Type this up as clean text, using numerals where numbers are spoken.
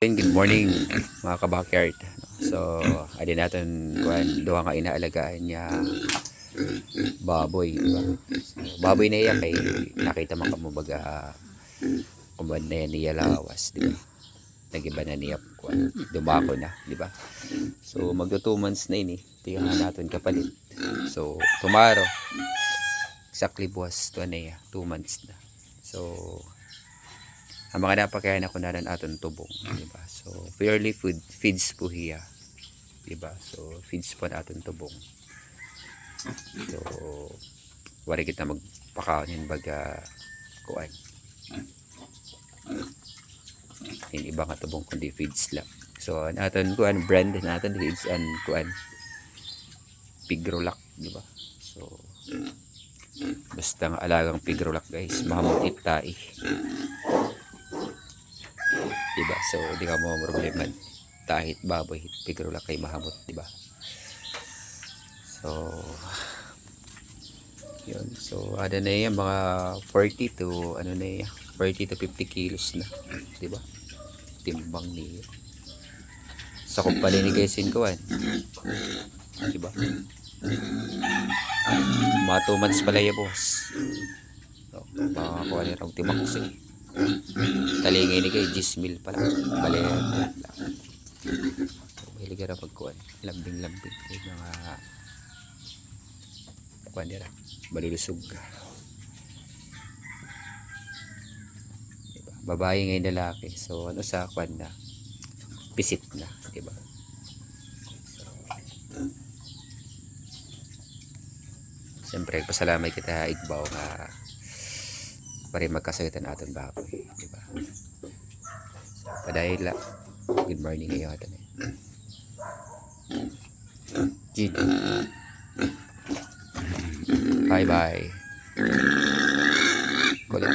Good morning mga ka-backyard. So, adin natin kuan duha nga inaalagaan niya baboy, di ba? So, baboy na iya kay nakita man kamo baga kumban na yan niya lawas, di ba? Nagiba na niya kuan dumako na, di ba? So, magto 2 months na ini. Tingnan natin kapalit. So, tomorrow exactly buwas to na iya, 2 months na. So, ang mga napakayan ako na rin aton tubong, diba? So purely food feeds po hiya, diba? So feeds po na aton tubong. So wari kita magpakaonin baga kuan in iba nga tubong kundi feeds lang. So ang aton kuan brand natin feeds and kuan Pigrolac, diba? So basta nga alagang Pigrolac guys, mahamot itai, diba? So di ka mo problema tahit baboy Pigrolac kay mahamot, diba? So yun, so ada na yan mga 40 to ano na yan 40 to 50 kilos na, diba? Timbang niya sa kumpali ni Gaysin Kuan, diba? Mga 2 months pala ya boss. So makakuha niya rong timax eh. Talingay ni kay 10,000 pala. Bale lang. Mahilig na pagkuhan. Lambing-lambing. Yung mga kuhan nila. Malulusog. Diba? Babae ngayon lalaki. So ano sa kuhan na? Pisit na. Diba? So, siyempre pasalamat kita Igbaw nga pare magkasagitan natin baboy, di ba? Padahil good morning ngayon natin eh. Gid. Bye bye. Kulit.